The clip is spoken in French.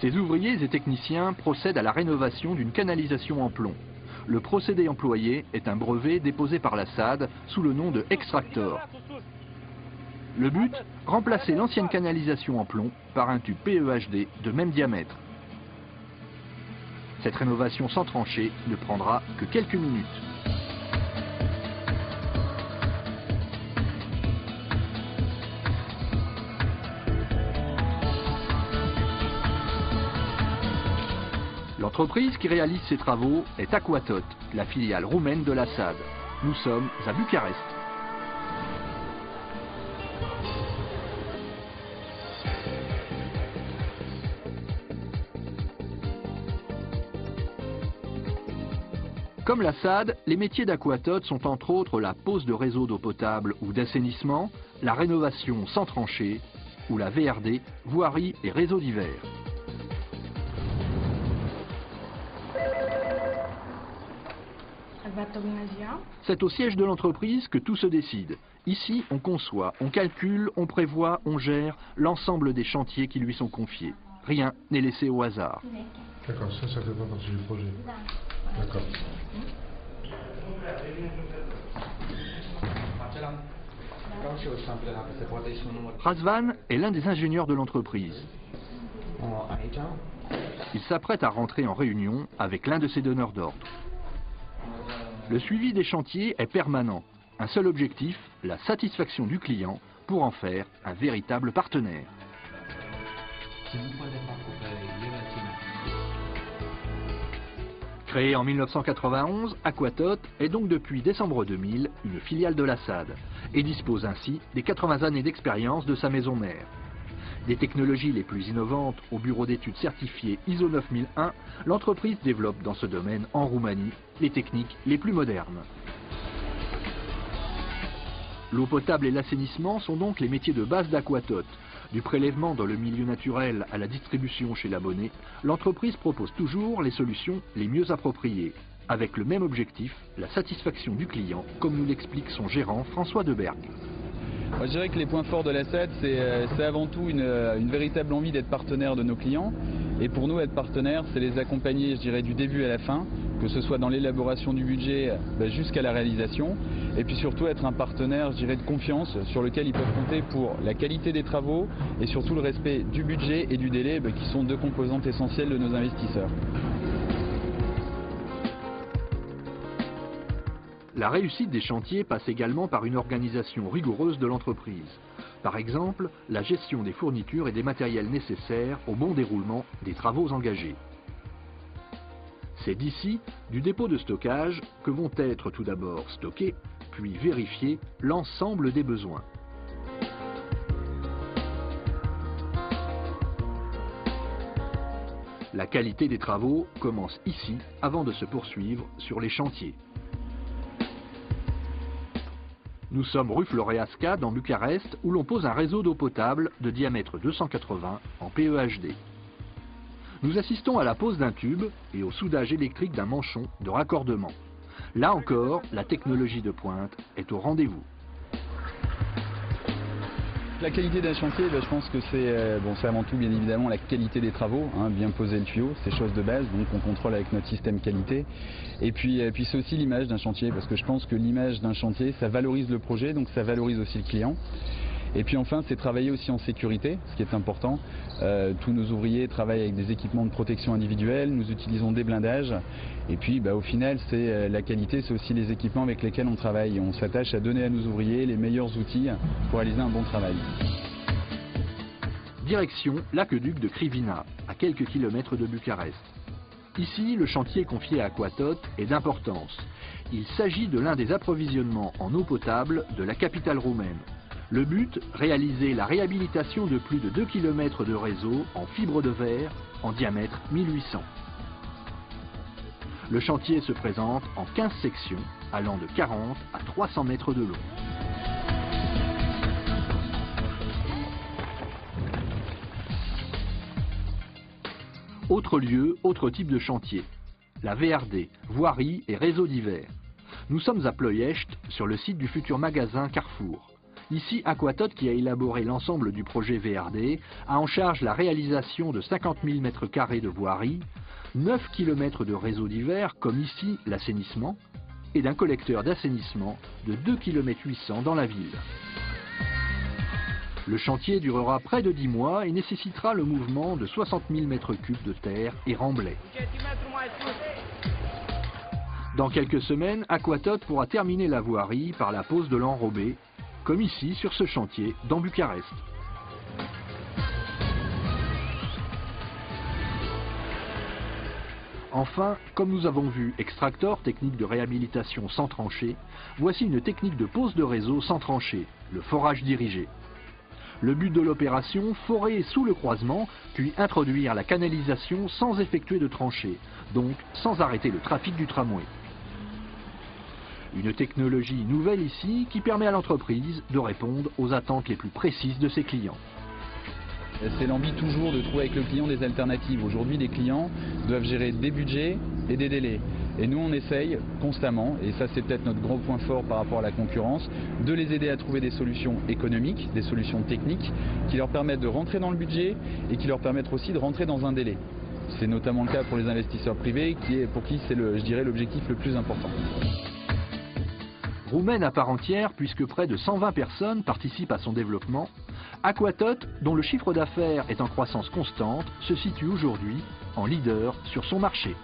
Ces ouvriers et techniciens procèdent à la rénovation d'une canalisation en plomb. Le procédé employé est un brevet déposé par la SAD sous le nom de Extractor. Le but, remplacer l'ancienne canalisation en plomb par un tube PEHD de même diamètre. Cette rénovation sans trancher ne prendra que quelques minutes. L'entreprise qui réalise ces travaux est Aquatot, la filiale roumaine de la SAD. Nous sommes à Bucarest. Comme la SAD, les métiers d'Aquatot sont entre autres la pose de réseaux d'eau potable ou d'assainissement, la rénovation sans tranchée ou la VRD, voirie et réseaux divers. C'est au siège de l'entreprise que tout se décide. Ici, on conçoit, on calcule, on prévoit, on gère l'ensemble des chantiers qui lui sont confiés. Rien n'est laissé au hasard. D'accord, ça fait pas partie du projet. D'accord. Razvan est l'un des ingénieurs de l'entreprise. Il s'apprête à rentrer en réunion avec l'un de ses donneurs d'ordre. Le suivi des chantiers est permanent. Un seul objectif, la satisfaction du client pour en faire un véritable partenaire. Créé en 1991, Aquatot est donc depuis décembre 2000 une filiale de la SAD et dispose ainsi des 80 années d'expérience de sa maison mère. Des technologies les plus innovantes au bureau d'études certifié ISO 9001, l'entreprise développe dans ce domaine en Roumanie les techniques les plus modernes. L'eau potable et l'assainissement sont donc les métiers de base d'Aquatot. Du prélèvement dans le milieu naturel à la distribution chez l'abonné, l'entreprise propose toujours les solutions les mieux appropriées, avec le même objectif, la satisfaction du client, comme nous l'explique son gérant François Debergue. Je dirais que les points forts de la SAD, c'est avant tout une véritable envie d'être partenaire de nos clients. Et pour nous, être partenaire, c'est les accompagner, je dirais, du début à la fin, que ce soit dans l'élaboration du budget jusqu'à la réalisation. Et puis surtout être un partenaire, je dirais, de confiance sur lequel ils peuvent compter pour la qualité des travaux et surtout le respect du budget et du délai qui sont deux composantes essentielles de nos investisseurs. La réussite des chantiers passe également par une organisation rigoureuse de l'entreprise. Par exemple, la gestion des fournitures et des matériels nécessaires au bon déroulement des travaux engagés. C'est d'ici, du dépôt de stockage, que vont être tout d'abord stockés, puis vérifiés l'ensemble des besoins. La qualité des travaux commence ici avant de se poursuivre sur les chantiers. Nous sommes rue Floreasca dans Bucarest où l'on pose un réseau d'eau potable de diamètre 280 en PEHD. Nous assistons à la pose d'un tube et au soudage électrique d'un manchon de raccordement. Là encore, la technologie de pointe est au rendez-vous. La qualité d'un chantier, je pense que c'est avant tout bien évidemment la qualité des travaux, bien poser le tuyau, c'est chose de base, donc on contrôle avec notre système qualité. Et puis c'est aussi l'image d'un chantier, parce que je pense que l'image d'un chantier, ça valorise le projet, donc ça valorise aussi le client. Et puis enfin, c'est travailler aussi en sécurité, ce qui est important. Tous nos ouvriers travaillent avec des équipements de protection individuelle, nous utilisons des blindages. Et puis au final, la qualité, c'est aussi les équipements avec lesquels on travaille. On s'attache à donner à nos ouvriers les meilleurs outils pour réaliser un bon travail. Direction l'aqueduc de Krivina, à quelques kilomètres de Bucarest. Ici, le chantier confié à Aquatot est d'importance. Il s'agit de l'un des approvisionnements en eau potable de la capitale roumaine. Le but, réaliser la réhabilitation de plus de 2 km de réseau en fibre de verre en diamètre 1800. Le chantier se présente en 15 sections allant de 40 à 300 mètres de long. Autre lieu, autre type de chantier. La VRD, voirie et réseaux divers. Nous sommes à Ploiești, sur le site du futur magasin Carrefour. Ici, Aquatot, qui a élaboré l'ensemble du projet VRD, a en charge la réalisation de 50 000 m² de voirie, 9 km de réseaux divers, comme ici l'assainissement, et d'un collecteur d'assainissement de 2,8 km dans la ville. Le chantier durera près de 10 mois et nécessitera le mouvement de 60 000 m³ de terre et remblais. Dans quelques semaines, Aquatot pourra terminer la voirie par la pose de l'enrobé, comme ici sur ce chantier dans Bucarest. Enfin, comme nous avons vu Extractor, technique de réhabilitation sans tranchée, voici une technique de pose de réseau sans tranchée, le forage dirigé. Le but de l'opération, forer sous le croisement, puis introduire la canalisation sans effectuer de tranchée, donc sans arrêter le trafic du tramway. Une technologie nouvelle ici qui permet à l'entreprise de répondre aux attentes les plus précises de ses clients. C'est l'envie toujours de trouver avec le client des alternatives. Aujourd'hui, les clients doivent gérer des budgets et des délais. Et nous, on essaye constamment, et ça c'est peut-être notre gros point fort par rapport à la concurrence, de les aider à trouver des solutions économiques, des solutions techniques, qui leur permettent de rentrer dans le budget et qui leur permettent aussi de rentrer dans un délai. C'est notamment le cas pour les investisseurs privés, pour qui c'est, je dirais, l'objectif le plus important. Roumaine à part entière, puisque près de 120 personnes participent à son développement, Aquatot, dont le chiffre d'affaires est en croissance constante, se situe aujourd'hui en leader sur son marché.